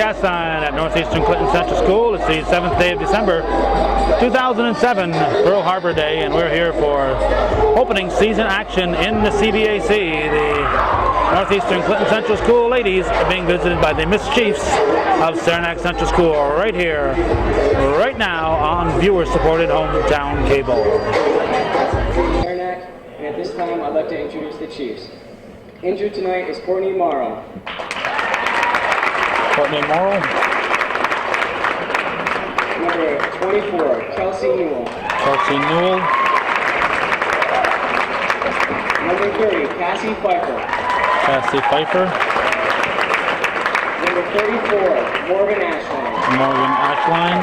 broadcast sign at Northeastern Clinton Central School. It's the 7th day of December, 2007, Pearl Harbor Day, and we're here for opening season action in the CBAC. The Northeastern Clinton Central School ladies are being visited by the Miss Chiefs of Saranac Central School right here, right now on viewer-supported hometown cable. Saranac, and at this time I'd like to introduce the Chiefs. Injured tonight is Courtney Morrow. Courtney Morrow. Number 24, Kelsey Newell. Kelsey Newell. Number 30, Cassie Pfeiffer. Cassie Pfeiffer. Number 34, Morgan Ashline. Morgan Ashline.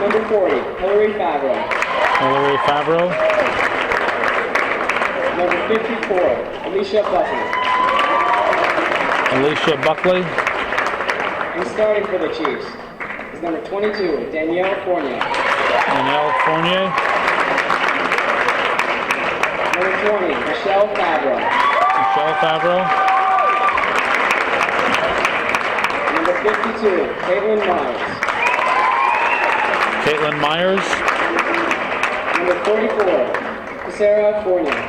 Number 40, Hillary Favreau. Hillary Favreau. Number 54, Alicia Buckley. Alicia Buckley. And starting for the Chiefs is number 22, Danielle Fournier. Danielle Fournier. Number 20, Michelle Favreau. Michelle Favreau. Number 52, Caitlin Myers. Caitlin Myers. Number 44, Sarah Fournier.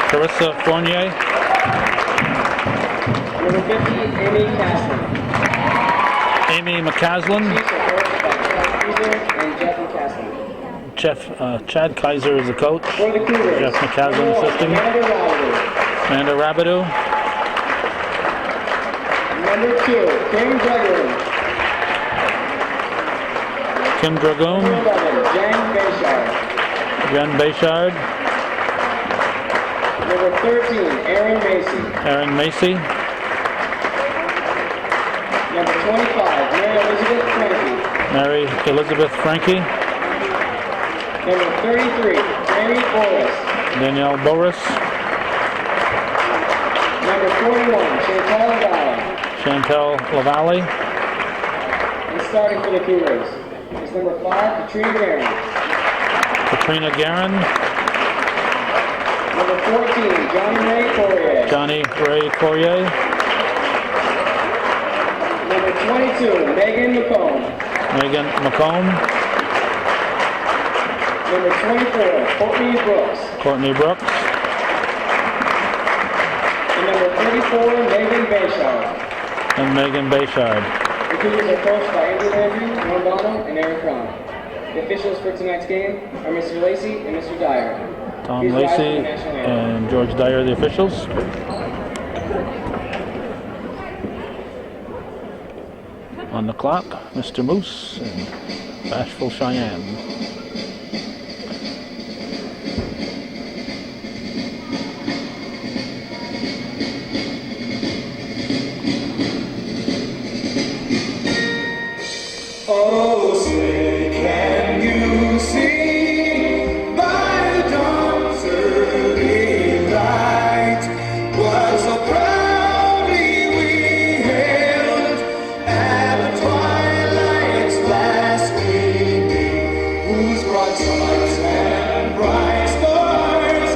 Carissa Fournier. Number 50, Amy Caslin. Amy McCaslin. And Jeff McCaslin. Chad Kaiser is the coach. For the Cougars, Jeff McCaslin assisting. Amanda Rabideau. Number 2, Kim Dragoon. Kim Dragoon. Number 11, Jen Bayshard. Jen Bayshard. Number 13, Erin Macy. Erin Macy. Number 25, Mary Elizabeth Frankie. Number 33, Danielle Boris. Number 41, Chantal Lavalle. And starting for the Cougars is number 5, Katrina Guerin. Number 14, Johnny Ray Courier. Number 22, Megan McComb. Number 24, Courtney Brooks. And number 34, Megan Bayshard. The Cougars are coached by Andrew Landry, Norm Bonham, and Eric Cron. The officials for tonight's game are Mr. Lacey and Mr. Dyer. Tom Lacey and George Dyer, the officials. On the clock, Mr. Moose and Bashful Cheyenne. Oh, say, can you see by the dawn's early light what so proudly we hailed at the twilight's last gleaming, whose broad stars and bright stars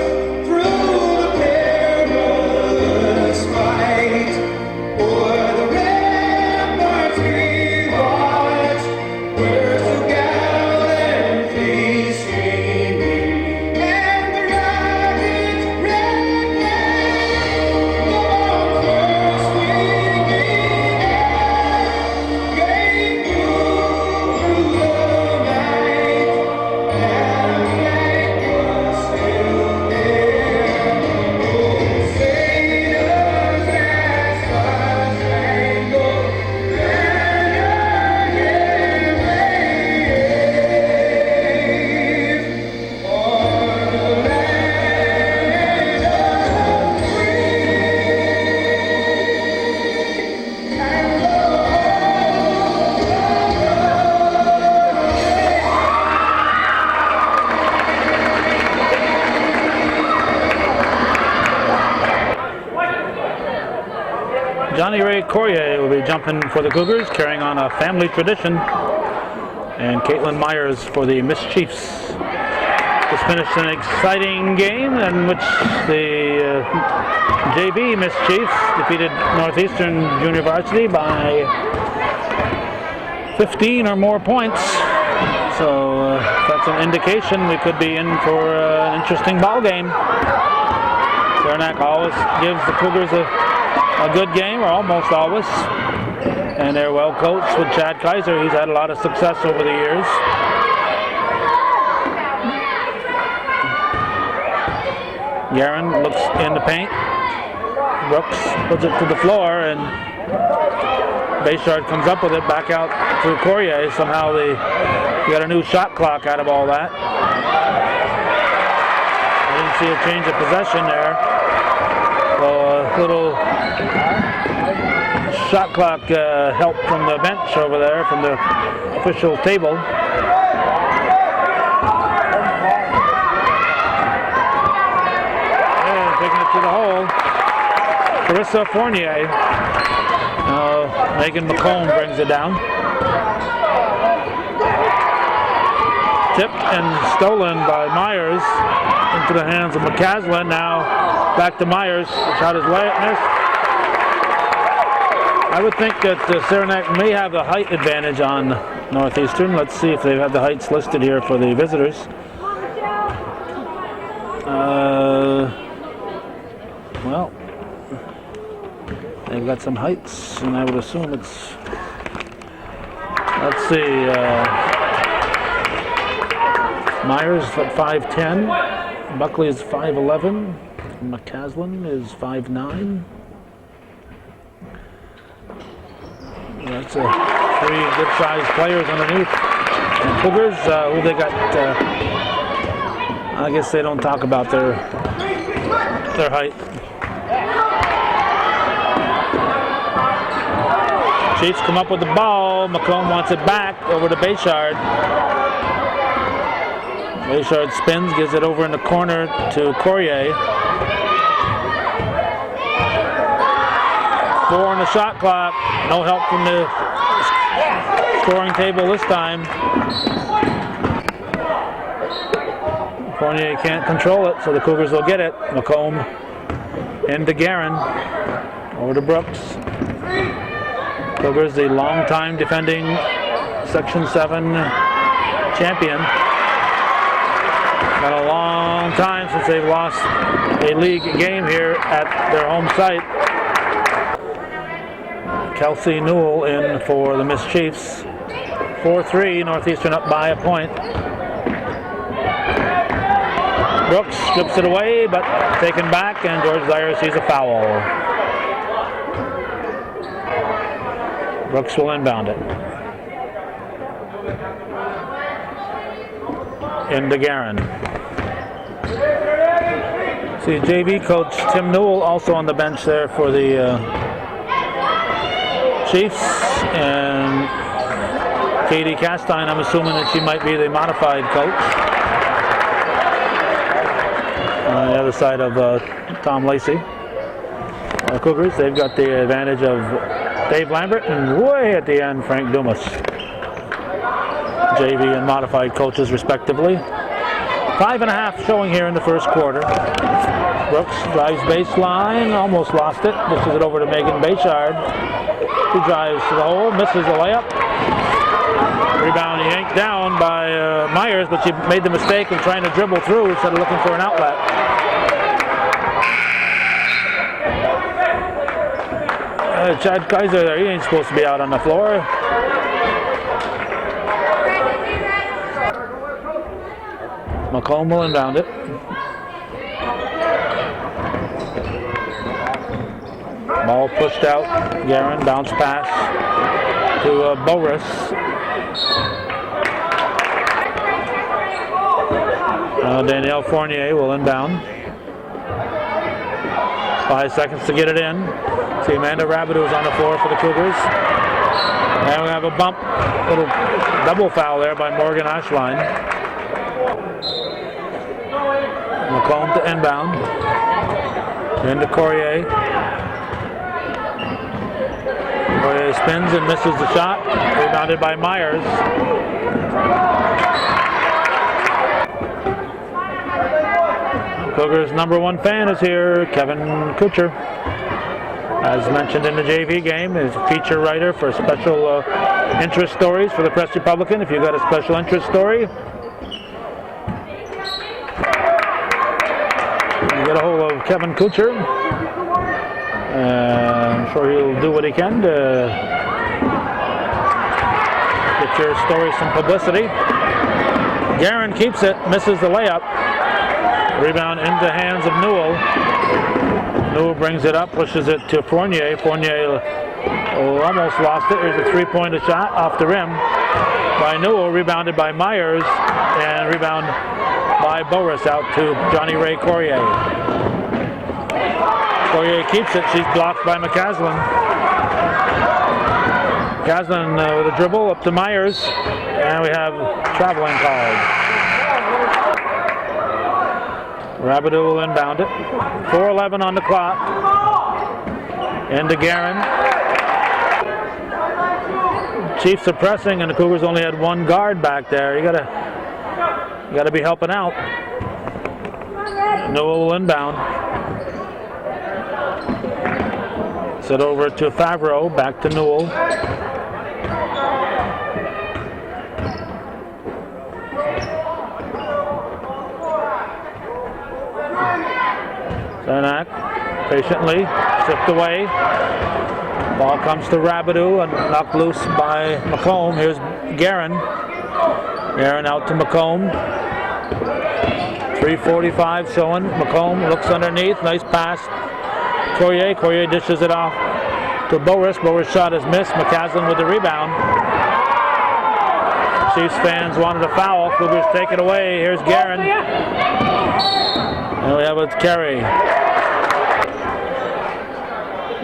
through the perilous fight o'er the ramparts we watched, where so gallantly streaming, and the ragged red flag long first swinging gave through the night, and the flag was still there. Oh, sailors and star-spangled banner yet wave o'er the land of free and Johnny Ray Courier will be jumping for the Cougars, carrying on a family tradition. And Caitlin Myers for the Miss Chiefs. Just finished an exciting game in which the JV Miss Chiefs defeated Northeastern Junior Varsity by 15 or more points. So that's an indication we could be in for an interesting ball game. Saranac always gives the Cougars a good game, or almost always. And they're well coached with Chad Kaiser. He's had a lot of success over the years. Guerin looks in the paint. Brooks puts it to the floor, and Bayshard comes up with it back out through Courier. Somehow they got a new shot clock out of all that. I didn't see a change of possession there. So a little shot clock help from the bench over there, from the official table. And taking it to the hole. Carissa Fournier. Megan McComb brings it down. Tipped and stolen by Myers into the hands of McCaslin. Now back to Myers. Shot his way, missed. I would think that Saranac may have a height advantage on Northeastern. Let's see if they have the heights listed here for the visitors. Well, they've got some heights, and I would assume it's, let's see, Myers at 5'10", Buckley is 5'11", McCaslin is 5'9". That's three good-sized players underneath. And Cougars, who they got, I guess they don't talk about their height. Chiefs come up with the ball. McComb wants it back over to Bayshard. Bayshard spins, gives it over in the corner to Courier. 4 on the shot clock. No help from the scoring table this time. Fournier can't control it, so the Cougars will get it. McComb into Guerin. Over to Brooks. Cougars, the long-time defending Section 7 champion. Got a long time since they've lost a league game here at their home site. Kelsey Newell in for the Miss Chiefs. 4-3, Northeastern up by a point. Brooks strips it away, but taken back, and George Dyer sees a foul. Brooks will inbound it. Into Guerin. See JV coach Tim Newell also on the bench there for the Chiefs, and Katie Castine, I'm assuming that she might be the modified coach. On the other side of Tom Lacey. Cougars, they've got the advantage of Dave Lambert and way at the end Frank Dumas. JV and modified coaches respectively. 5.5 showing here in the first quarter. Brooks drives baseline, almost lost it. Pushes it over to Megan Bayshard. She drives to the hole, misses the layup. Rebound yanked down by Myers, but she made the mistake of trying to dribble through instead of looking for an outlet. Chad Kaiser there, he ain't supposed to be out on the floor. McComb will inbound it. Ball pushed out. Guerin, bounce pass to Boris. Danielle Fournier will inbound. 5 seconds to get it in. See Amanda Rabideau is on the floor for the Cougars. And we have a bump, little double foul there by Morgan Ashline. McComb to inbound. Into Courier. Courier spins and misses the shot. Rebounded by Myers. Cougars' #1 fan is here, Kevin Kuchar. As mentioned in the JV game, is a feature writer for special interest stories for the Press Republican. If you've got a special interest story, you get a hold of Kevin Kuchar. I'm sure he'll do what he can to get your story some publicity. Guerin keeps it, misses the layup. Rebound into hands of Newell. Newell brings it up, pushes it to Fournier. Fournier almost lost it. Here's a three-pointer shot off the rim by Newell, rebounded by Myers, and rebound by Boris out to Johnny Ray Courier. Courier keeps it. She's blocked by McCaslin. McCaslin with a dribble up to Myers, and we have traveling called. Rabideau will inbound it. 4:11 on the clock. Into Guerin. Chiefs are pressing, and the Cougars only had one guard back there. You gotta be helping out. Newell will inbound. Set over to Favreau, back to Newell. Saranac patiently stripped away. Ball comes to Rabideau and knocked loose by McComb. Here's Guerin. Guerin out to McComb. 3:45 showing. McComb looks underneath. Nice pass. Courier. Courier dishes it off to Boris. Boris' shot is missed. McCaslin with the rebound. Chiefs fans wanted a foul. Cougars take it away. Here's Guerin. And we have a carry.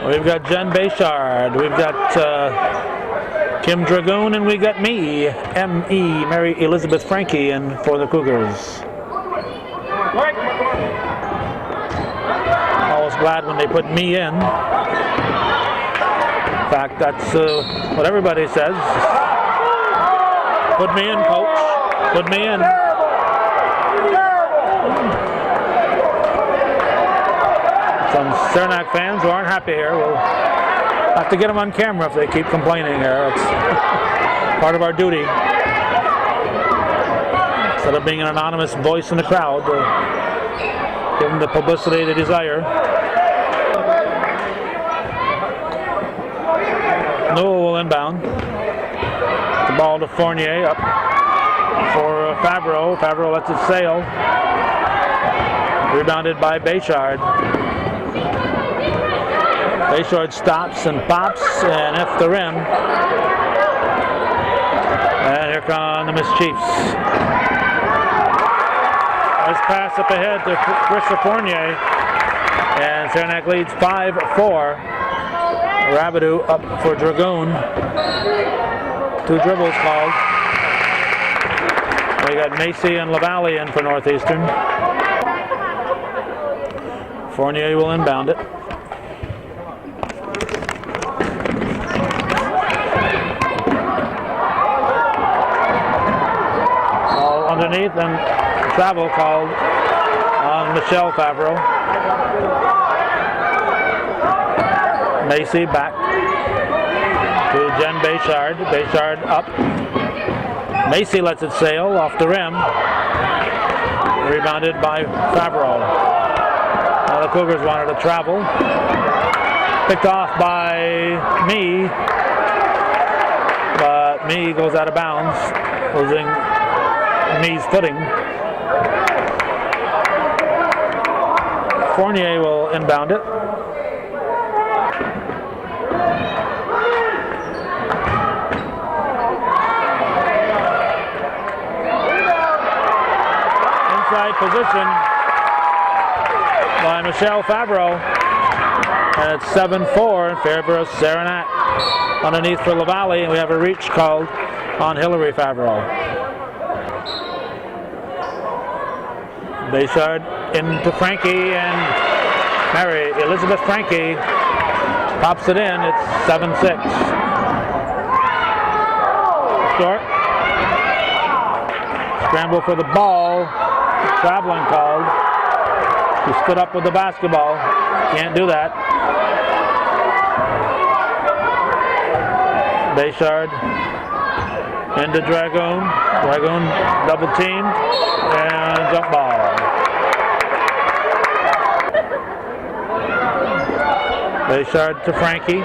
We've got Jen Bayshard. We've got Kim Dragoon, and we got me, M.E., Mary Elizabeth Frankie, in for the Cougars. Always glad when they put me in. In fact, that's what everybody says. Put me in, coach. Put me in. Some Saranac fans who aren't happy here, we'll have to get them on camera if they keep complaining here. It's part of our duty. Instead of being an anonymous voice in the crowd, give them the publicity they desire. Newell will inbound. The ball to Fournier, up for Favreau. Favreau lets it sail. Rebounded by Bayshard. Bayshard stops and pops and F the rim. And here come the Miss Chiefs. Nice pass up ahead to Christopher Fournier. And Saranac leads 5-4. Rabideau up for Dragoon. 2 dribbles called. We got Macy and LaValle in for Northeastern. Fournier will inbound it. All underneath, and travel called on Michelle Favreau. Macy back to Jen Bayshard. Bayshard up. Macy lets it sail off the rim. Rebounded by Favreau. Now the Cougars wanted to travel. Picked off by Me. But Me goes out of bounds, losing Me's footing. Fournier will inbound it. Inside position by Michelle Favreau. And it's 7-4 in favor of Saranac. Underneath for LaValle, and we have a reach called on Hillary Favreau. Bayshard into Frankie, and Mary Elizabeth Frankie pops it in. It's 7-6. Short. Scramble for the ball. Traveling called. He stood up with the basketball. Can't do that. Bayshard into Dragoon. Dragoon double teamed and jump ball. Bayshard to Frankie.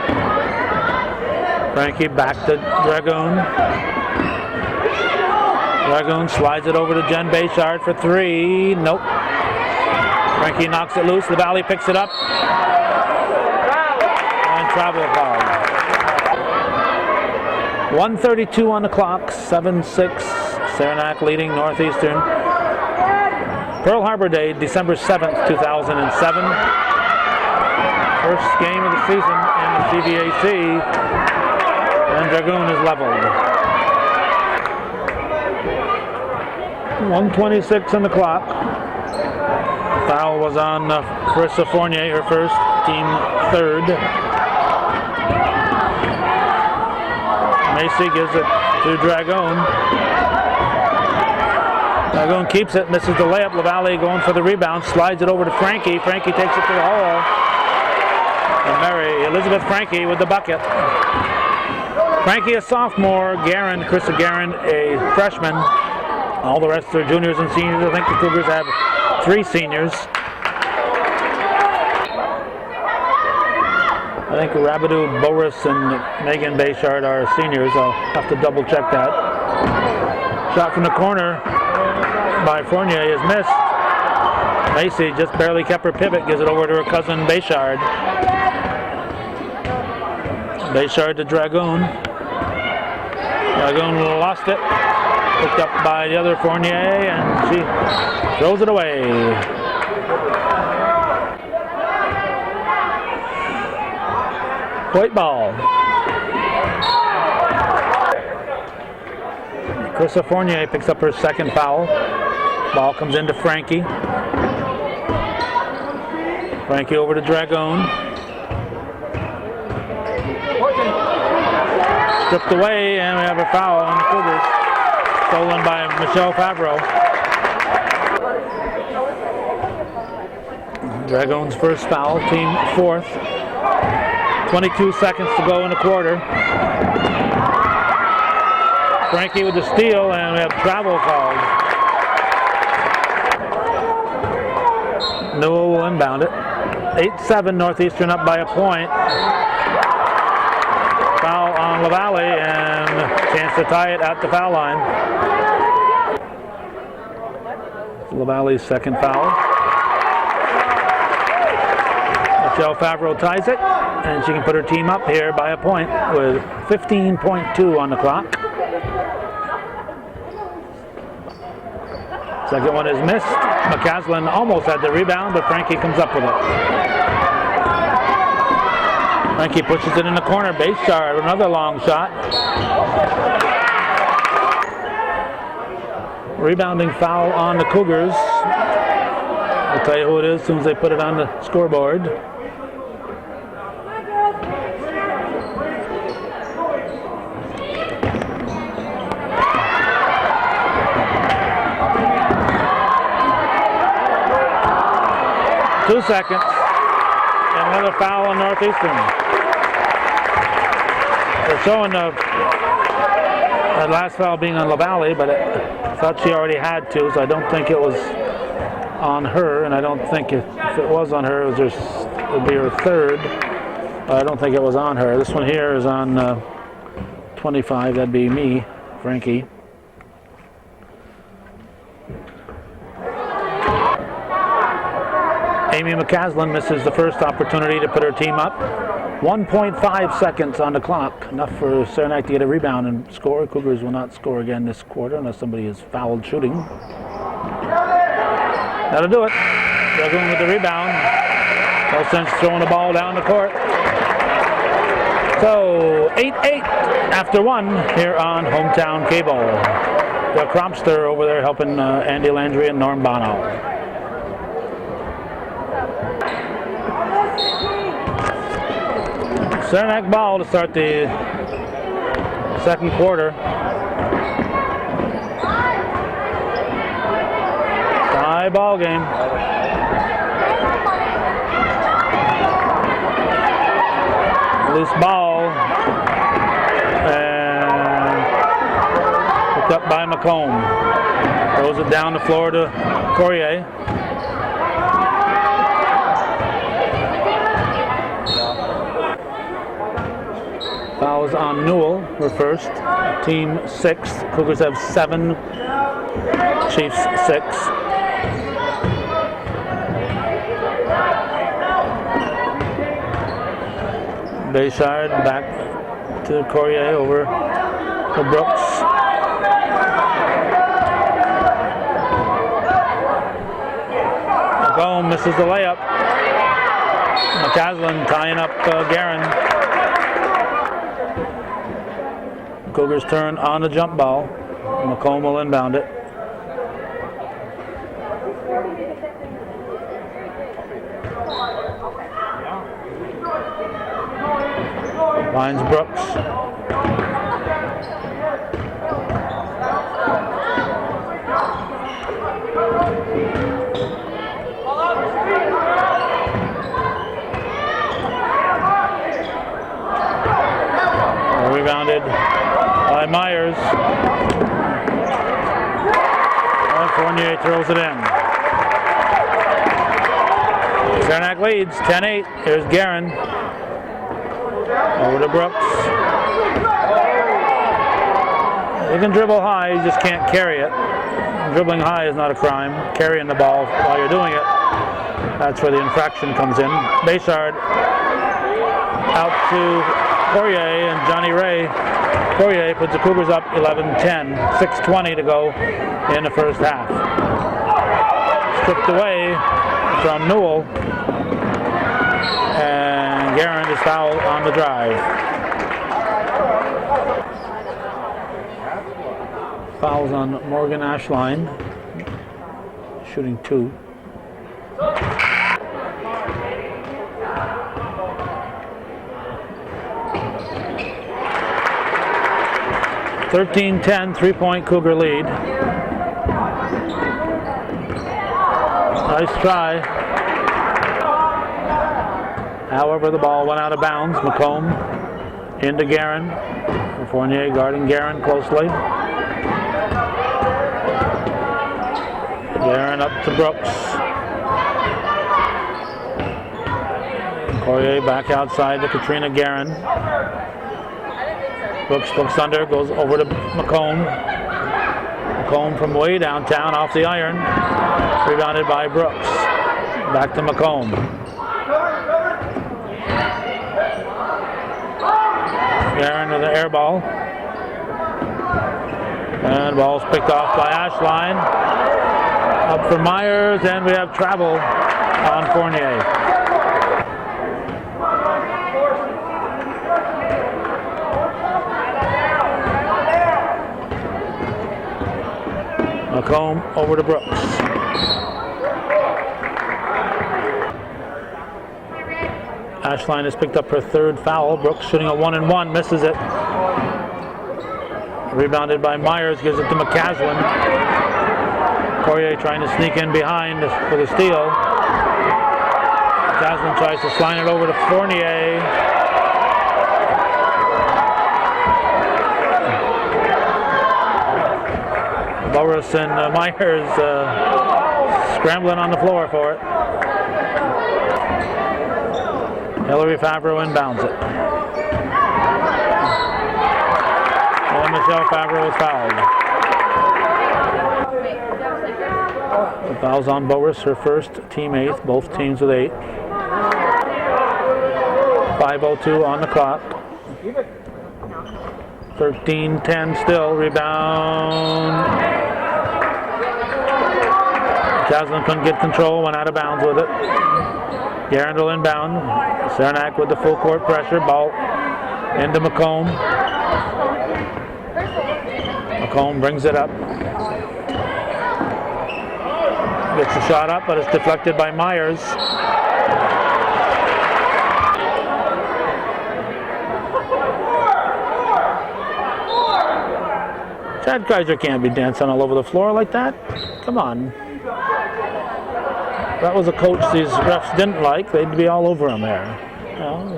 Frankie back to Dragoon. Dragoon slides it over to Jen Bayshard for three. Nope. Frankie knocks it loose. The Valley picks it up. And travel foul. 1:32 on the clock. 7-6. Saranac leading Northeastern. Pearl Harbor Day, December 7th, 2007. First game of the season in the CVAC. And Dragoon is leveled. 1:26 on the clock. Foul was on Carissa Fournier, her first, team third. Macy gives it to Dragoon. Dragoon keeps it, misses the layup. LaValle going for the rebound, slides it over to Frankie. Frankie takes it to the hole. And Mary Elizabeth Frankie with the bucket. Frankie a sophomore, Carissa Guerin a freshman. All the rest are juniors and seniors. I think the Cougars have 3 seniors. I think Rabidou, Boris, and Megan Bayshard are seniors. I'll have to double check that. Shot from the corner by Fournier is missed. Macy just barely kept her pivot, gives it over to her cousin Bayshard. Bayshard to Dragoon. Dragoon lost it. Picked up by the other Fournier, and she throws it away. Point ball. Carissa Fournier picks up her second foul. Ball comes into Frankie. Frankie over to Dragoon. Stripped away, and we have a foul on the Cougars. Stolen by Michelle Favreau. Dragoon's first foul, team fourth. 22 seconds to go in the quarter. Frankie with the steal, and we have travel called. Newell will inbound it. 8-7, Northeastern up by a point. Foul on LaValle, and chance to tie it at the foul line. LaValle's second foul. Michelle Favreau ties it, and she can put her team up here by a point with 15.2 on the clock. Second one is missed. McCaslin almost had the rebound, but Frankie comes up with it. Frankie pushes it in the corner. Bayshard, another long shot. Rebounding foul on the Cougars. I'll tell you who it is as soon as they put it on the scoreboard. Two seconds. And another foul on Northeastern. They're showing that last foul being on LaValle, but I thought she already had two, so I don't think it was on her, and I don't think if it was on her, it would be her third. But I don't think it was on her. This one here is on 25. That'd be me, Frankie. Amy McCaslin misses the first opportunity to put her team up. 1.5 seconds on the clock. Enough for Saranac to get a rebound and score. Cougars will not score again this quarter unless somebody is fouled shooting. That'll do it. Dragoon with the rebound. No sense throwing the ball down the court. So 8-8 after one here on Hometown Cable. The Cropster over there helping Andy Landry and Norm Bono. Saranac ball to start the second quarter. Tie ball game. Loose ball. And picked up by McComb. Throws it down the floor to Poirier. Fouls on Newell were first. Team 6. Cougars have 7. Chiefs 6. Bayshard back to Courier over to Brooks. McComb misses the layup. McCaslin tying up Guerin. Cougars turn on the jump ball. McComb will inbound it. Finds Brooks. Rebounded by Myers. And Fournier throws it in. Saranac leads 10-8. Here's Guerin. Over to Brooks. You can dribble high, you just can't carry it. Dribbling high is not a crime. Carrying the ball while you're doing it, that's where the infraction comes in. Bayshard out to Poirier and Johnny Ray. Poirier puts the Cougars up 11-10. 6:20 to go in the first half. Stripped away from Newell. And Guerin is fouled on the drive. Fouls on Morgan Ashline. Shooting 2. (13-10) 3-point Cougar lead. Nice try. However, the ball went out of bounds. McComb into Guerin. Fournier guarding Guerin closely. Guerin up to Brooks. Poirier back outside to Katrina Guerin. Brooks looks under, goes over to McComb. McComb from way downtown off the iron. Rebounded by Brooks. Back to McComb. Guerin with the air ball. And ball's picked off by Ashline. Up for Myers, and we have travel on Fournier. McComb over to Brooks. Ashline has picked up her 3rd foul. Brooks shooting a 1-and-1, misses it. Rebounded by Myers, gives it to McCaslin. Poirier trying to sneak in behind for the steal. McCaslin tries to slide it over to Fournier. Boris and Myers scrambling on the floor for it. Hillary Favreau inbounds it. And Michelle Favreau is fouled. The foul's on Boris, her first, team 8th, both teams with 8. 5:02 on the clock. 13-10 still, rebound. Caslin couldn't get control, went out of bounds with it. Guerin will inbound. Saranac with the full court pressure, ball into McComb. McComb brings it up. Gets the shot up, but it's deflected by Myers. Chad Kaiser can't be dancing all over the floor like that. Come on. That was a coach these refs didn't like. They'd be all over him there. You know,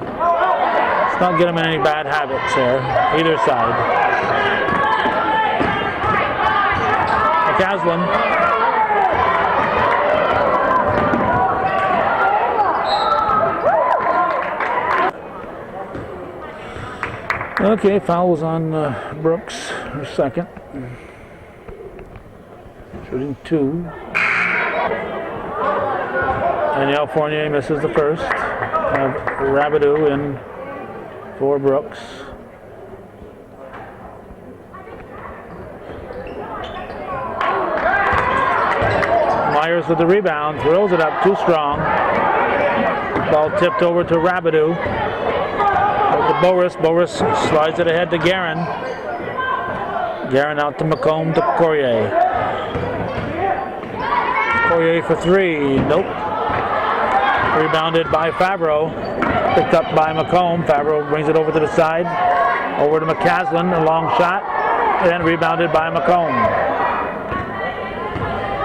Let's not get them in any bad habits here, either side. McCaslin. Okay, foul was on Brooks, her second. Shooting 2. Danielle Fournier misses the first. Have Rabideau in for Brooks. Myers with the rebound, throws it up too strong. Ball tipped over to Rabideau. To Boris. Boris slides it ahead to Guerin. Guerin out to McComb to Courier. Courier for 3. Nope. Rebounded by Favreau. Picked up by McComb. Favreau brings it over to the side. Over to McCaslin. A long shot. And rebounded by McComb.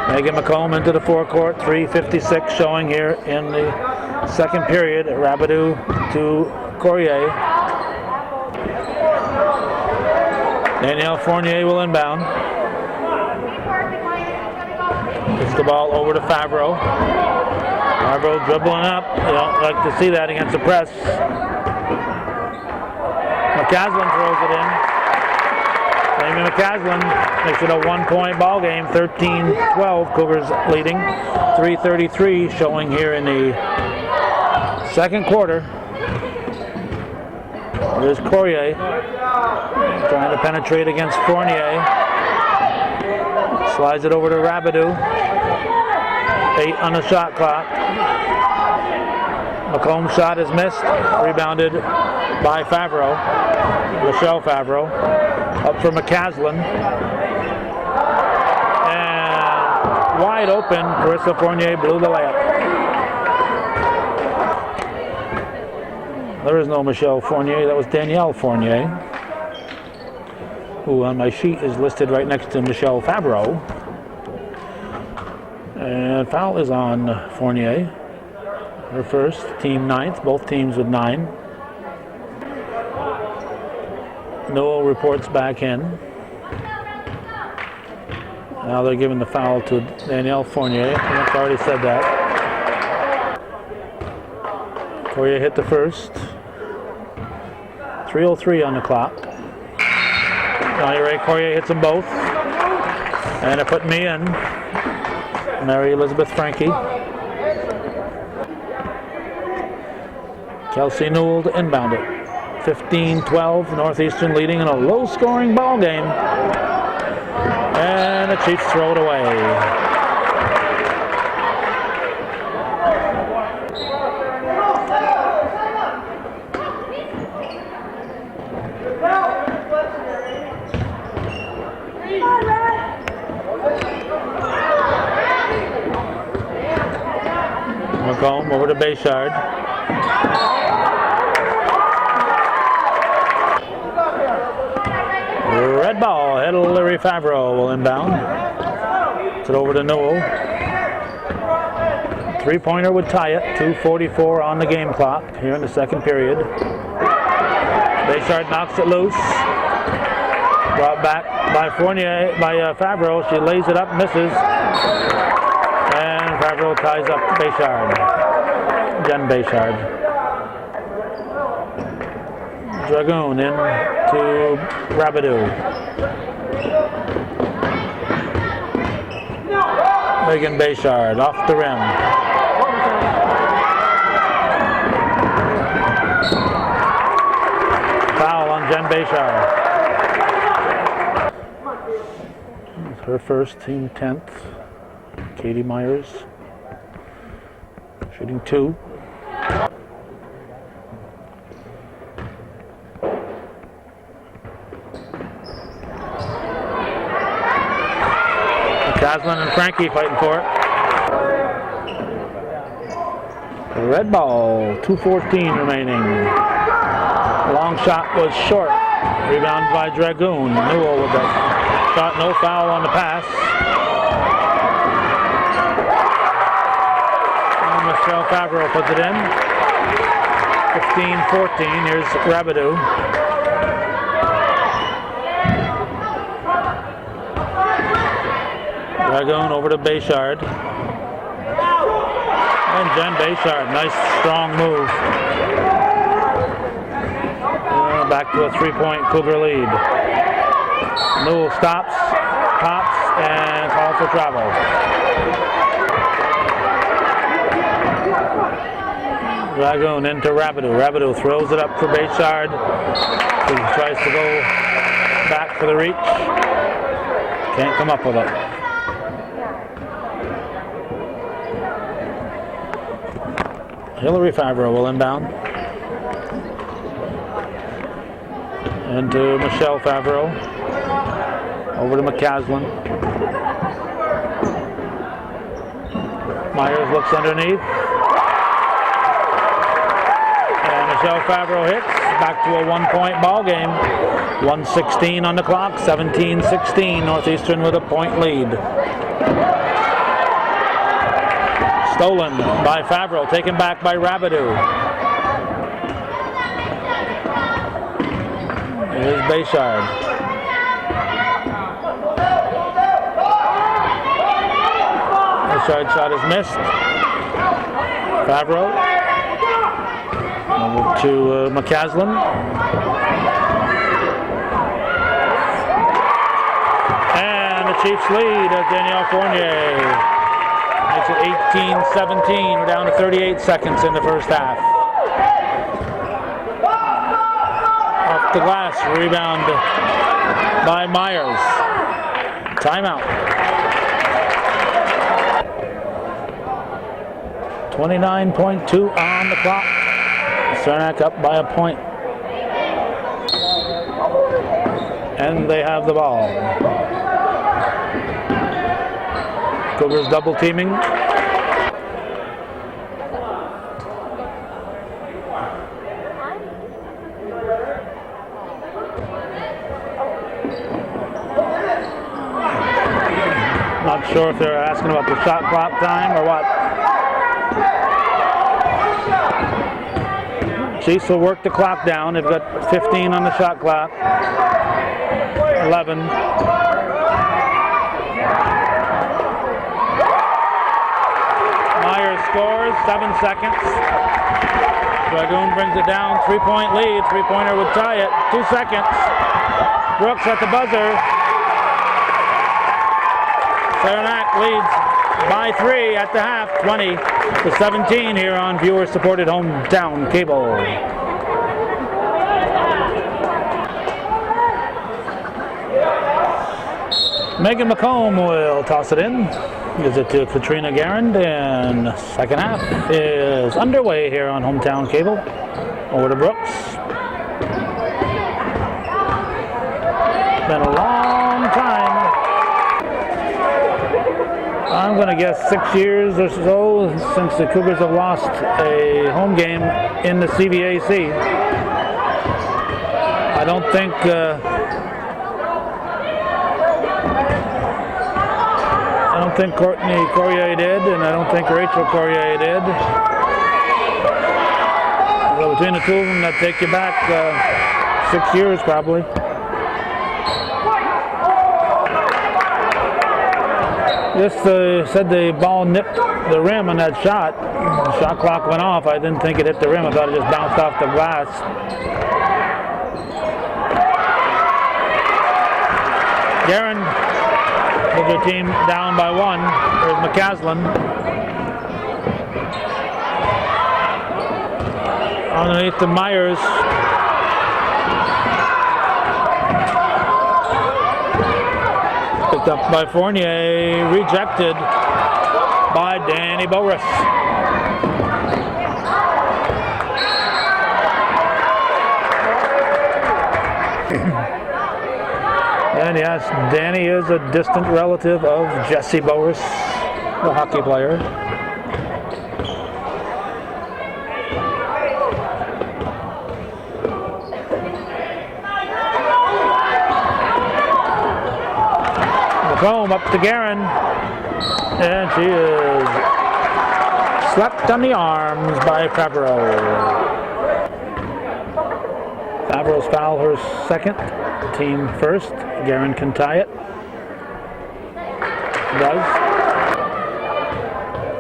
Megan McComb into the forecourt. 3:56 showing here in the second period. Rabideau to Courier. Danielle Fournier will inbound. Gets the ball over to Favreau. Favreau dribbling up. You don't like to see that against the press. McCaslin throws it in. Amy McCaslin makes it a 1-point ball game. 13-12. Cougars leading. 3:33 showing here in the second quarter. There's Courier trying to penetrate against Fournier. Slides it over to Rabideau. 8 on the shot clock. McComb's shot is missed. Rebounded by Favreau. Michelle Favreau. Up for McCaslin. And wide open. Carissa Fournier blew the layup. There is no Michelle Fournier, that was Danielle Fournier, who on my sheet is listed right next to Michelle Favreau. And foul is on Fournier, her first, team 9th, both teams with 9. Noel reports back in. Now they're giving the foul to Danielle Fournier, I've already said that. Courier hit the first. 3:03 on the clock. Ray Courier hits them both. And it put me in. Mary Elizabeth Frankie. Kelsey Newell to inbound it. 15-12, Northeastern leading in a low-scoring ball game. And the Chiefs throw it away. McComb over to Bayshard. Red ball, Hillary Favreau will inbound. It's it over to Newell. 3-pointer would tie it. 2:44 on the game clock here in the second period. Bayshard knocks it loose. Brought back by Fournier, by Favreau. She lays it up, misses. And Favreau ties up Bayshard. Jen Bayshard. Dragoon in to Rabideau. Megan Bayshard off the rim. Foul on Jen Bayshard. Her first, team 10th. Katie Myers shooting 2. Caslin and Frankie fighting for it. Red ball, 2:14 remaining. Long shot was short. Rebound by Dragoon. Newell with that shot, no foul on the pass. And Michelle Favreau puts it in. 15-14. Here's Rabideau. Dragoon over to Bayshard. And Jen Bayshard, nice strong move. Back to a 3-point Cougar lead. Newell stops, pops, and calls for travel. Dragoon into Rabideau. Rabideau throws it up for Bayshard. He tries to go back for the reach. Can't come up with it. Hillary Favreau will inbound. Into Michelle Favreau. Over to McCaslin. Myers looks underneath. And Michelle Favreau hits. Back to a 1-point ball game. 1:16 on the clock. 17-16. Northeastern with a point lead. Stolen by Favreau, taken back by Rabideau. Here's Bayshard. Bayshard shot is missed. Favreau. Over to McCaslin. And the Chiefs lead as Danielle Fournier makes it 18-17. We're down to 38 seconds in the first half. Off the glass, rebound by Myers. Timeout. 29.2 on the clock. Saranac up by a point. And they have the ball. Cougars double teaming. Not sure if they're asking about the shot clock time or what. Chiefs will work the clock down. They've got 15 on the shot clock. 11. Myers scores, 7 seconds. Dragoon brings it down, 3-point lead. 3-pointer would tie it, 2 seconds. Brooks at the buzzer. Saranac leads by 3 at the half, 20-17 here on viewer-supported hometown cable. Megan McComb will toss it in. Gives it to Katrina Garand, and second half is underway here on hometown cable. Over to Brooks. Been a long time. I'm going to guess 6 years or so since the Cougars have lost a home game in the CVAC. I don't think Courtney Courier did, and I don't think Rachel Courier did. So between the two of them, that take you back 6 years probably. Just said the ball nipped the rim on that shot. The shot clock went off. I didn't think it hit the rim. I thought it just bounced off the glass. Garand with their team down by 1. There's McCaslin. Underneath to Myers. Picked up by Fournier. Rejected by Danny Boris. And yes, Danny is a distant relative of Jesse Boris, the hockey player. McComb up to Garand, and she is slapped on the arms by Favreau. Favreau's foul, her second. Team first. Guerin can tie it. Does.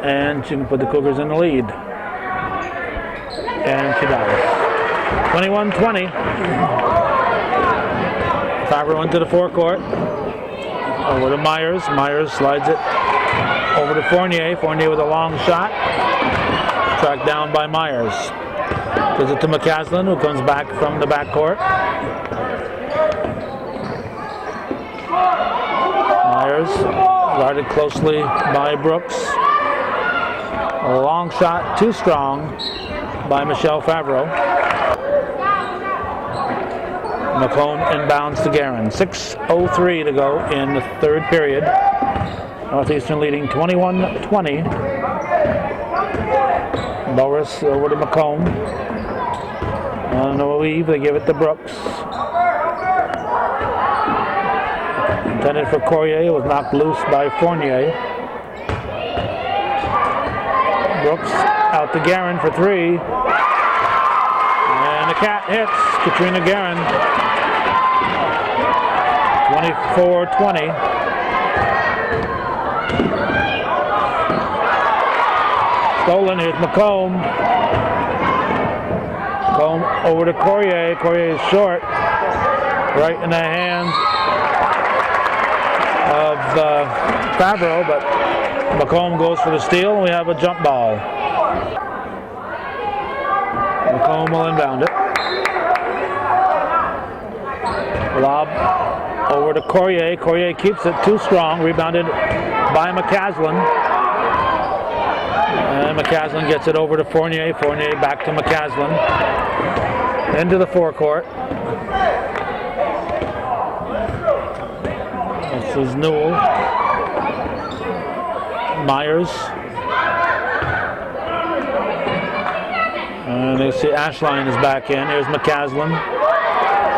And she can put the Cougars in the lead. And she does. 21-20. Favreau into the forecourt. Over to Myers. Myers slides it over to Fournier. Fournier with a long shot. Tracked down by Myers. Gives it to McCaslin, who comes back from the backcourt. Myers guarded closely by Brooks. A long shot, too strong by Michelle Favreau. McComb inbounds to Guerin. 6:03 to go in the third period. Northeastern leading 21-20. Boris over to McComb. On the weave, they give it to Brooks. Intended for Courier, it was knocked loose by Fournier. Brooks out to Guerin for three. And the cat hits Katrina Guerin. 24-20. Stolen, here's McComb. McComb over to Courier. Courier is short. Right in the hands of Favreau, but McComb goes for the steal, and we have a jump ball. McComb will inbound it. Lob over to Courier. Courier keeps it too strong. Rebounded by McCaslin. And McCaslin gets it over to Fournier. Fournier back to McCaslin. Into the forecourt. This is Newell. Myers. And they see Ashline is back in. Here's McCaslin.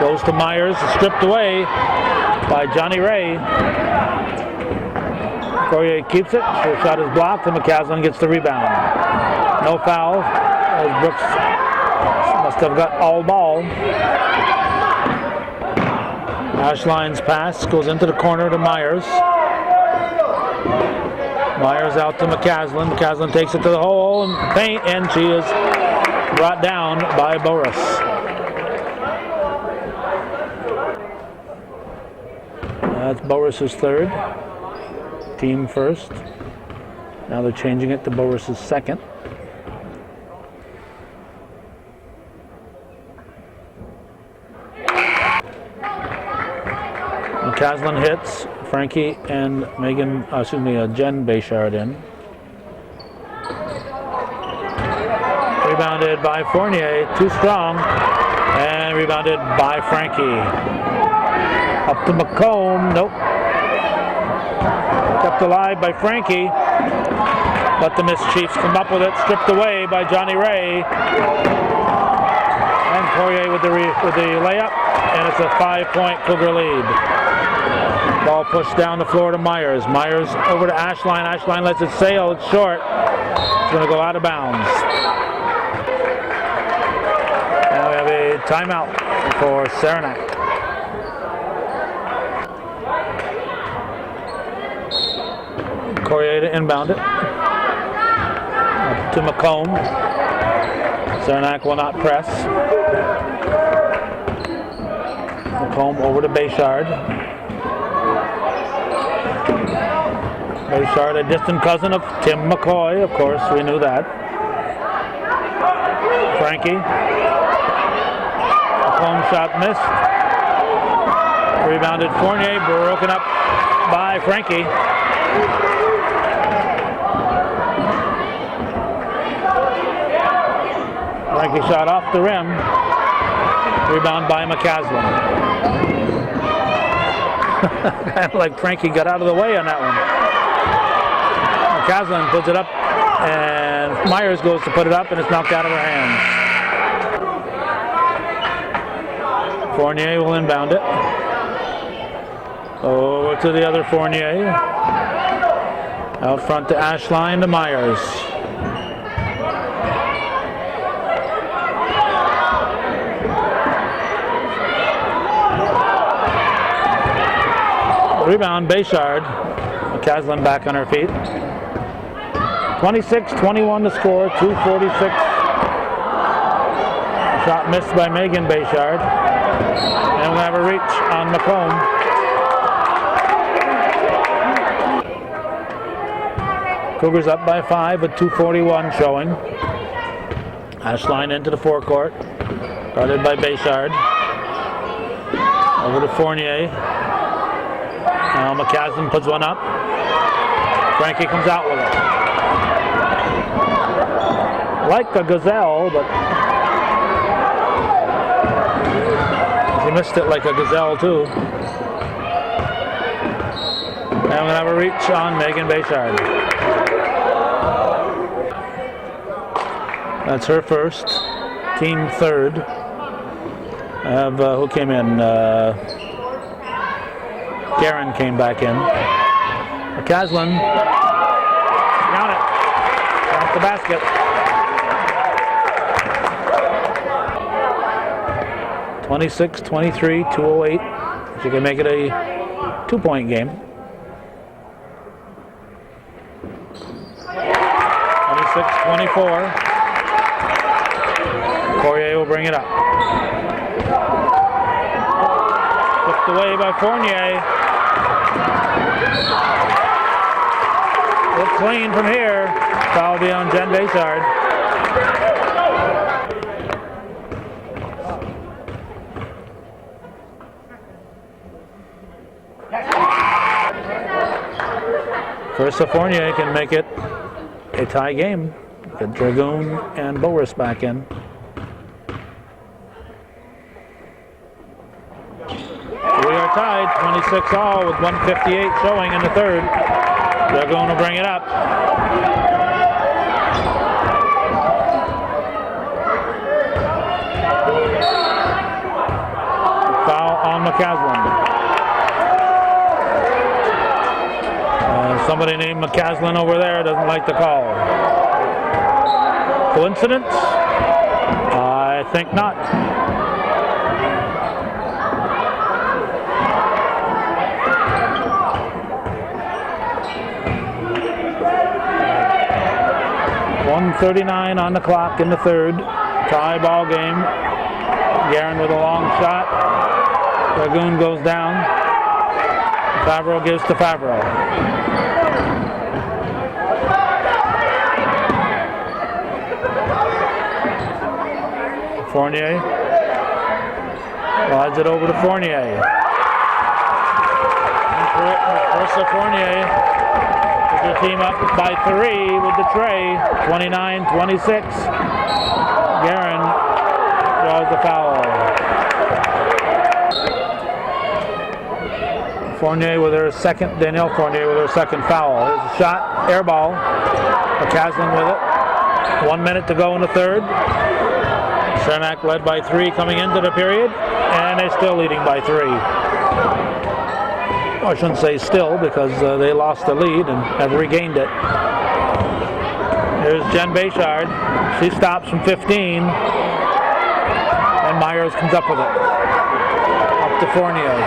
Goes to Myers. Stripped away by Johnny Ray. Courier keeps it. Her shot is blocked, and McCaslin gets the rebound. No foul, as Brooks must have got all ball. Ashline's pass goes into the corner to Myers. Myers out to McCaslin. McCaslin takes it to the hole and paint, and she is brought down by Boris. That's Boris's third. Team first. Now they're changing it to Boris's second. McCaslin hits. Frankie and Jen Bayshard in. Rebounded by Fournier, too strong, and rebounded by Frankie. Up to McComb, nope. Kept alive by Frankie, but the Miss Chiefs come up with it, stripped away by Johnny Ray. And Poirier with the layup, and it's a 5-point Cougar lead. Ball pushed down the floor to Myers. Myers over to Ashline. Ashline lets it sail. It's short. It's going to go out of bounds. Now we have a timeout for Saranac. Courier to inbound it. Up to McComb. Saranac will not press. McComb over to Bayshard. Bayshard, a distant cousin of Tim McCoy, of course, we knew that. Frankie. McComb shot missed. Rebounded Fournier, broken up by Frankie. Frankie shot off the rim. Rebound by McCaslin. Kind of like Frankie got out of the way on that one. McCaslin puts it up, and Myers goes to put it up, and it's knocked out of her hands. Fournier will inbound it. Over to the other Fournier. Out front to Ashline to Myers. Rebound, Bayshard. McCaslin back on her feet. 26-21 to score, 2:46. Shot missed by Megan Bayshard. And we'll have a reach on Macomb. Cougars up by 5 with 2:41 showing. Ashline into the forecourt. Guarded by Bayshard. Over to Fournier. Now McCaslin puts one up. Frankie comes out with it. Like a gazelle, but he missed it like a gazelle too. And we're gonna have a reach on Megan Bayshard. That's her first, team third. I have who came in? Garen came back in. McCaslin, down it, off the basket. (26-23), 2:08. She can make it a 2-point game. 26-24. Poirier will bring it up. Tipped away by Fournier. Look clean from here. Foul be on Jen Bayshard. Carissa Fournier can make it a tie game. Get Dragoon and Boris back in. We are tied 26 all with 1:58 showing in the third. Dragoon will bring it up. Foul on McCaslin. Somebody named McCaslin over there doesn't like the call. Coincidence? I think not. .139 on the clock in the third. Tie ball game. Garen with a long shot. Dragoon goes down. Favreau gives to Favreau. Fournier slides it over to Fournier. Carissa Fournier puts her team up by 3 with the tray. 29-26. Garen draws the foul. Fournier with her second, Danielle Fournier with her second foul. Here's a shot, air ball. McCaslin with it. 1 minute to go in the third. Saranac led by 3 coming into the period, and they're still leading by 3. Well, I shouldn't say still because they lost the lead and have regained it. Here's Jen Bayshard. She stops from 15, and Myers comes up with it. Up to Fournier.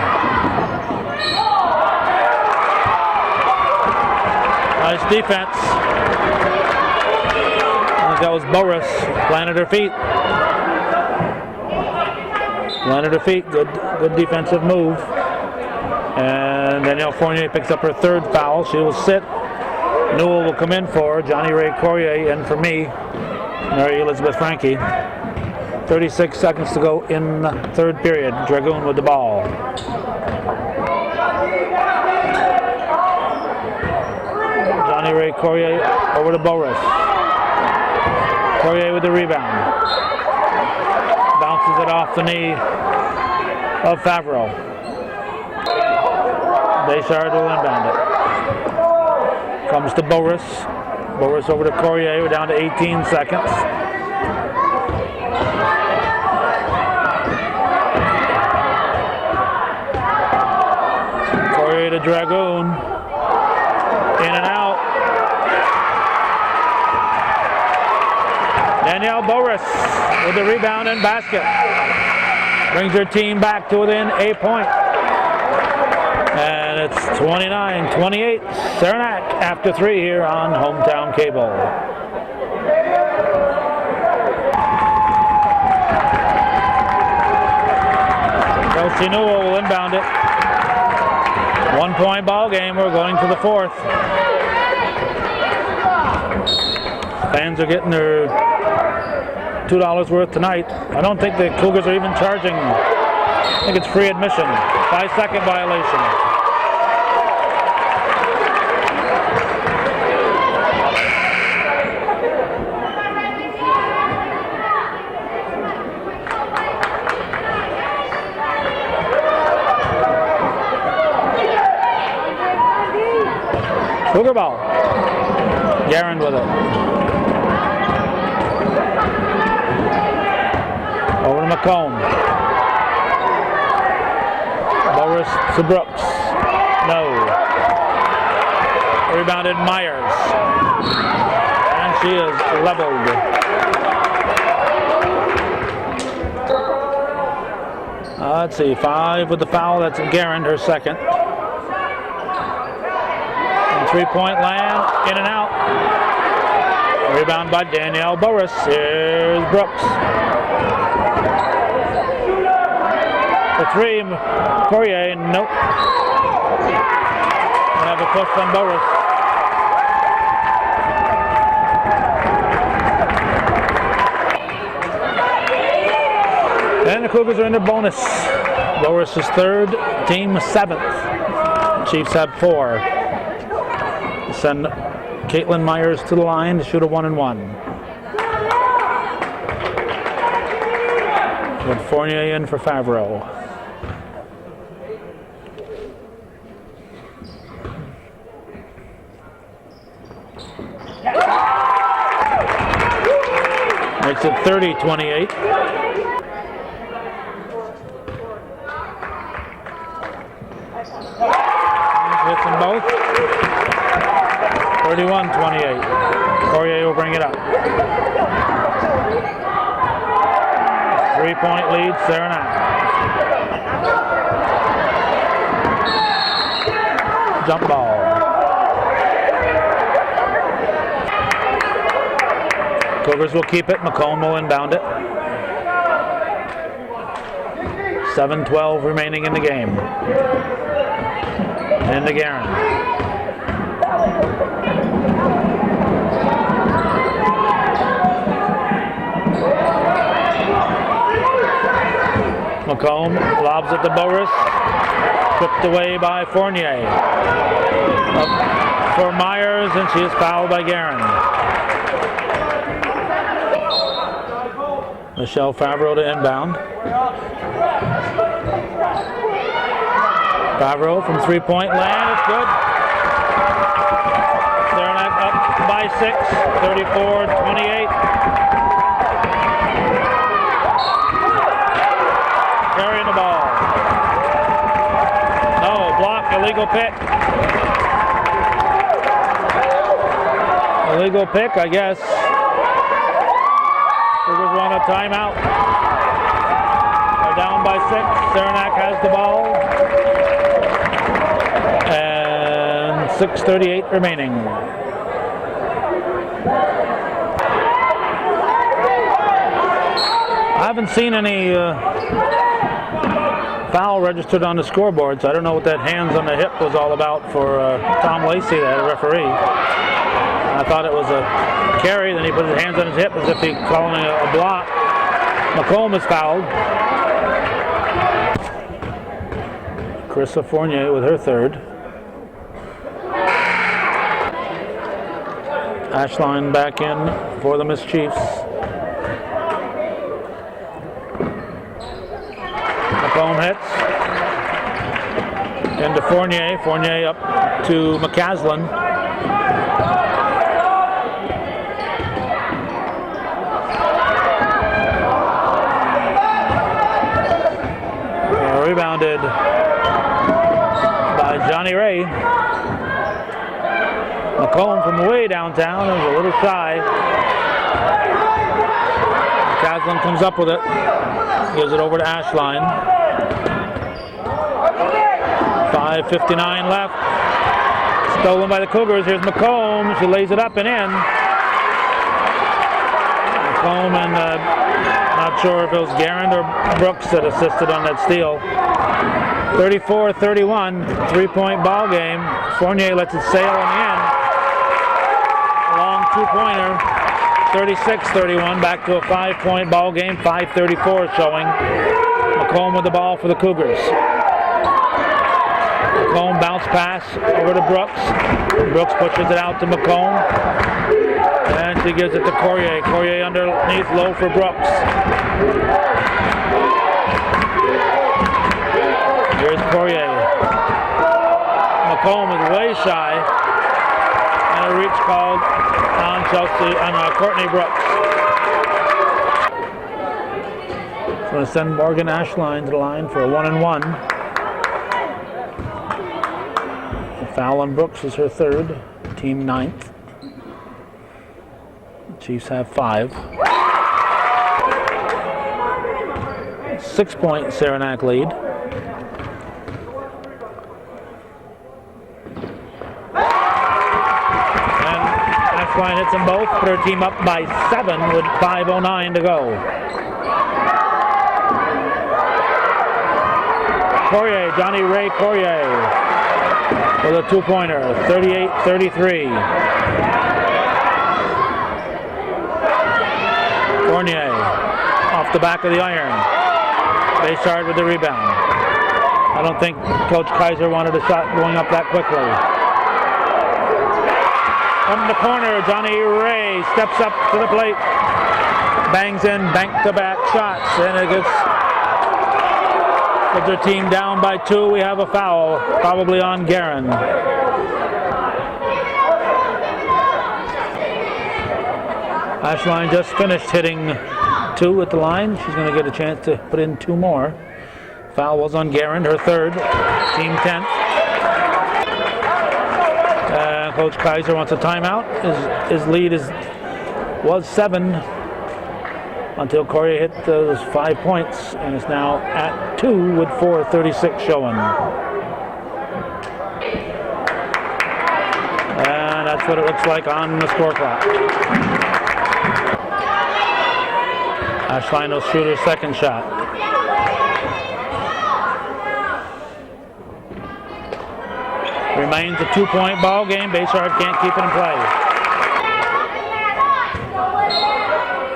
Nice defense. I think that was Boris. Planted her feet. Planted her feet. Good defensive move. And Danielle Fournier picks up her third foul. She will sit. Newell will come in for Johnny Ray Courier and for me, Mary Elizabeth Frankie. 36 seconds to go in the third period. Dragoon with the ball. Johnny Ray Courier over to Boris. Courier with the rebound. Bounces it off the knee of Favreau. Bayshard will inbound it. Comes to Boris. Boris over to Courier. We're down to 18 seconds. Courier to Dragoon. In and out. Danielle Boris with the rebound and basket. Brings her team back to within a point. And It's 29-28, Saranac after 3 here on Hometown Cable. Kelsey Newell will inbound it. 1-point ball game. We're going to the 4th. Fans are getting their $2 worth tonight. I don't think the Cougars are even charging. I think it's free admission. 5-second violation. Cougar ball. Garand with it. Over to McComb. Boris to Brooks. No. Rebounded Myers. And she is leveled. Let's see, 5 with the foul. That's Garand, her second. 3-point land, in and out. Rebound by Danielle Boris. Here's Brooks. The 3, Poirier, nope. We'll have a push from Boris. And the Cougars are in their bonus. Boris is 3rd, team 7th. Chiefs have 4. Send Caitlin Myers to the line to shoot a 1-and-1. With Fournier in for Favreau. Makes it 30-28. Hits them both. 31-28. Poirier will bring it up. 3-point lead, Saranac. Jump ball. Cougars will keep it. McComb will inbound it. 7:12 remaining in the game. Into Garand. McComb lobs it to Boris. Stripped away by Fournier. Up for Myers, and she is fouled by Garand. Michelle Favreau to inbound. Favreau from 3-point land. It's good. Saranac up by 6. 34-28. Carrying the ball. No, block, illegal pick. Illegal pick, I guess. Cougars want a timeout. They're down by 6. Saranac has the ball. And 6:38 remaining. I haven't seen any foul registered on the scoreboard, so I don't know what that hands on the hip was all about for Tom Lacey, the referee. I thought it was a carry, then he put his hands on his hip as if he's calling a block. McComb is fouled. Carissa Fournier with her 3rd. Ashline back in for the Miss Chiefs. McComb hits. Into Fournier. Fournier up to McCaslin. Rebounded by Johnny Ray. McComb from way downtown is a little shy. Caslin comes up with it. Gives it over to Ashline. 5:59 left. Stolen by the Cougars. Here's McComb. She lays it up and in. McComb and not sure if it was Garand or Brooks that assisted on that steal. 34-31, 3-point ball game. Fournier lets it sail in the end. A long two-pointer. 36-31, back to a 5-point ball game. 5:34 showing. McComb with the ball for the Cougars. McComb bounce pass over to Brooks. Brooks pushes it out to McComb. And she gives it to Courier. Courier underneath, low for Brooks. Here's Courier. McComb is way shy. And a reach called on Courtney Brooks. So going to send Morgan Ashline to the line for a 1-and-1. The foul on Brooks is her third, team 9th. The Chiefs have 5. 6-point Saranac lead. Ashline hits them both, put her team up by 7 with 5:09 to go. Courier, Johnny Ray Courier with a 2-pointer, 38-33. Fournier off the back of the iron. Bayshard with the rebound. I don't think Coach Kaiser wanted a shot going up that quickly. From the corner, Johnny Ray steps up to the plate. Bangs in bank-to-back shots, and it gets their team down by 2. We have a foul, probably on Guerin. Ashline just finished hitting 2 at the line. She's going to get a chance to put in 2 more. Foul was on Guerin, her third, team 10th. Coach Kaiser wants a timeout. His lead was 7 until Courier hit those 5 points, and is now at 2 with 4:36 showing. And that's what it looks like on the score clock. Ashline will shoot her second shot. Remains a 2-point ball game. Bayshard can't keep it in play.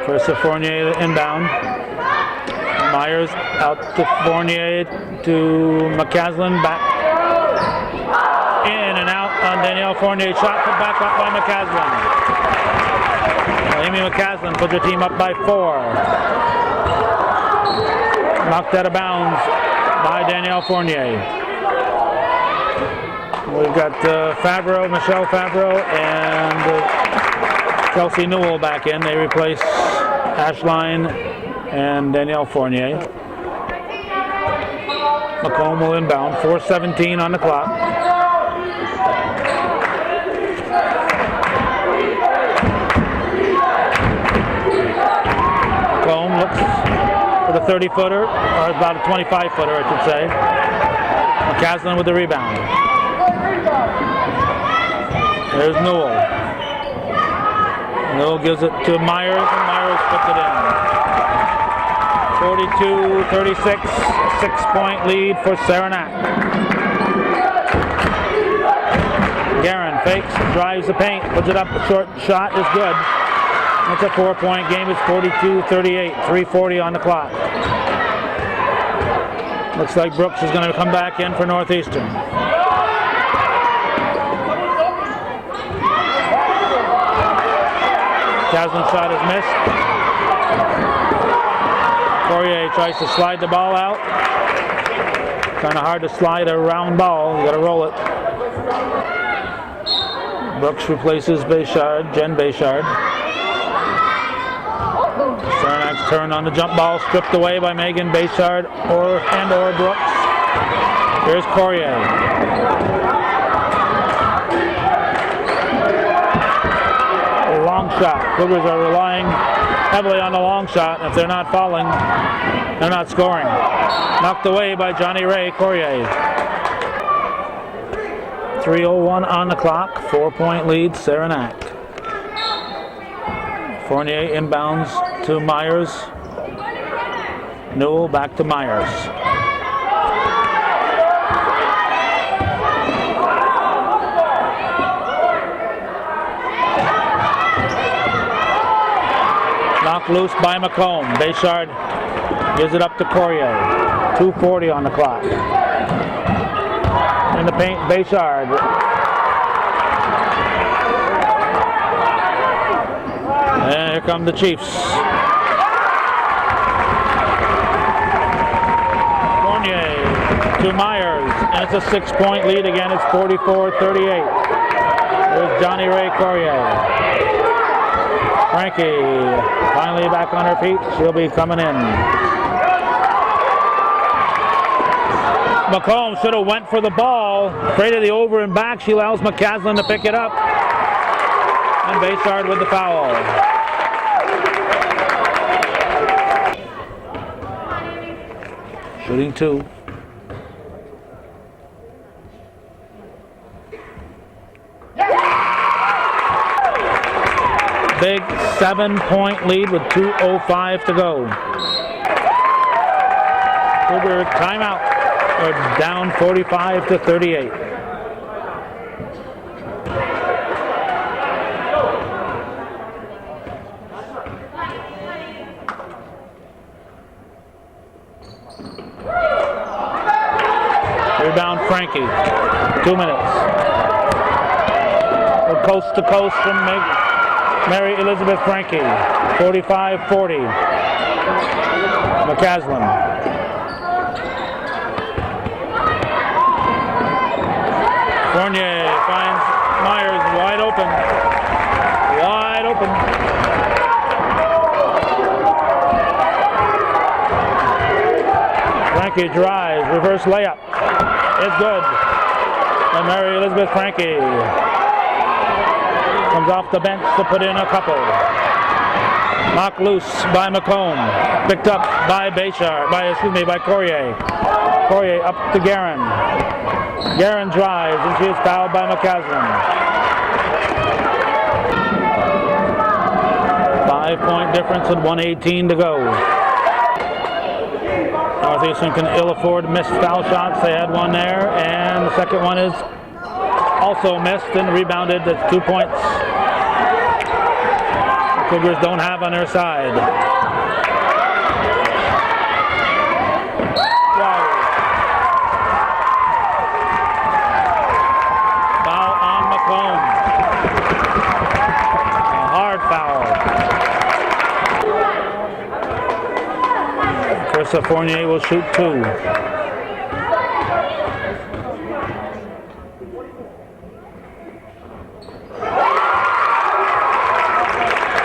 First to Fournier inbound. Myers out to Fournier to McCaslin. Back in and out on Danielle Fournier. Shot put back up by McCaslin. Amy McCaslin puts her team up by 4. Knocked out of bounds by Danielle Fournier. We've got Michelle Favreau, and Kelsey Newell back in. They replace Ashline and Danielle Fournier. McComb will inbound. 4:17 on the clock. McComb looks for the 30-footer, or about a 25-footer, I should say. McCaslin with the rebound. There's Newell. Newell gives it to Myers, and Myers puts it in. 42-36, 6-point lead for Saranac. Guerin fakes, drives the paint, puts it up, the short shot is good. It's a 4-point game, it's 42-38, 3:40 on the clock. Looks like Brooks is going to come back in for Northeastern. Caslin's shot is missed. Courier tries to slide the ball out. Kind of hard to slide a round ball. You got to roll it. Brooks replaces Bayshard, Jen Bayshard. Saranac's turn on the jump ball, stripped away by Megan Bayshard or Brooks. Here's Courier. Long shot. Cougars are relying heavily on the long shot. If they're not fouling, they're not scoring. Knocked away by Johnny Ray Courier. 3:01 on the clock. 4-point lead, Saranac. Fournier inbounds to Myers. Newell back to Myers. Knocked loose by McComb. Bayshard gives it up to Courier. 2:40 on the clock. In the paint, Bayshard. And here come the Chiefs. Fournier to Myers, and it's a 6-point lead again. It's 44-38. There's Johnny Ray Courier. Frankie finally back on her feet. She'll be coming in. McComb should have went for the ball. Afraid of the over and back. She allows McCaslin to pick it up. And Bayshard with the foul. Shooting 2. Big 7-point lead with 2:05 to go. Cougar timeout. We're down 45-38. Rebound Frankie. 2 minutes. We're coast to coast from Mary Elizabeth Frankie. 45-40. McCaslin. Fournier finds Myers wide open. Wide open. Frankie drives, reverse layup. It's good. And Mary Elizabeth Frankie comes off the bench to put in a couple. Knocked loose by McComb. Picked up by Bayshard, by Courier. Courier up to Guerin. Guerin drives and she is fouled by McCaslin. 5-point difference with 1:18 to go. Northeastern can ill afford missed foul shots. They had one there, and the second one is also missed and rebounded. That's 2 points the Cougars don't have on their side. Wow. Foul on McComb. A hard foul. Carissa Fournier will shoot 2.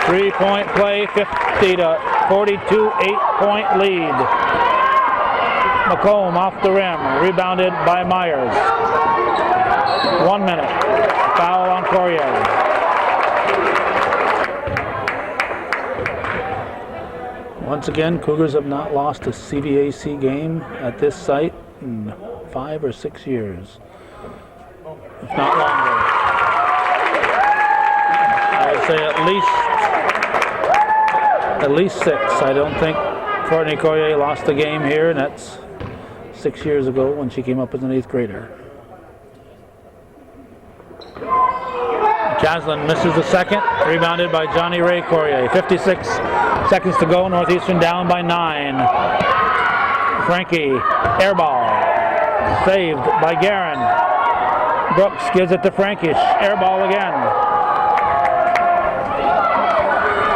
Three-point play, 50-42, 8-point lead. McComb off the rim, rebounded by Myers. 1 minute. Foul on Courier. Once again, Cougars have not lost a CVAC game at this site in 5 or 6 years, if not longer. I would say at least 6. I don't think Courtney Courier lost a game here, and that's 6 years ago when she came up as an 8th grader. Caslin misses the second, rebounded by Johnny Ray Courier. 56 seconds to go, Northeastern down by 9. Frankie, air ball, saved by Guerin. Brooks gives it to Frankie, air ball again.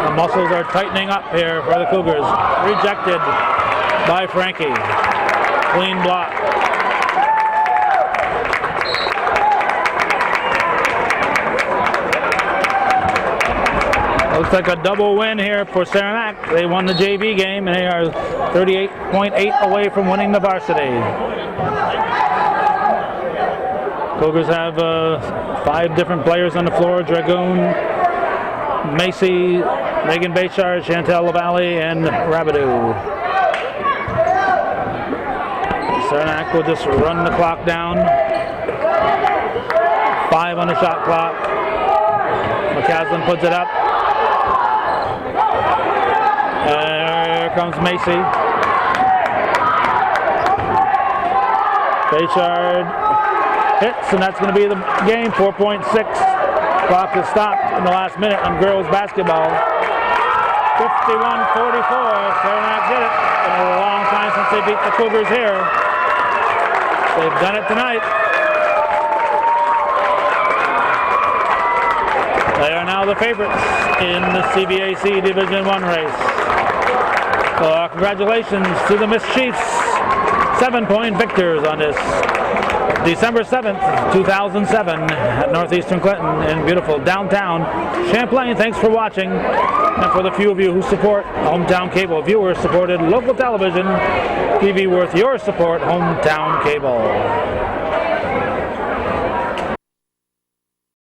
The muscles are tightening up here for the Cougars. Rejected by Frankie. Clean block. Looks like a double win here for Saranac. They won the JV game and they are 38.8 away from winning the varsity. Cougars have 5 different players on the floor: Dragoon, Macy, Megan Bayshard, Chantel LaValle, and Rabideau. Saranac will just run the clock down. 5 on the shot clock. McCaslin puts it up. There comes Macy. Bayshard hits, and that's going to be the game. 4.6. Clock is stopped in the last minute on girls basketball. 51-44. Saranac did it. It's been a long time since they beat the Cougars here. They've done it tonight. They are now the favorites in the CBAC Division I race. So congratulations to the Miss Chiefs, 7-point victors on this December 7th, 2007 at Northeastern Clinton in beautiful downtown Champlain. Thanks for watching. And for the few of you who support Hometown Cable, viewers supported local television, TV worth your support, Hometown Cable.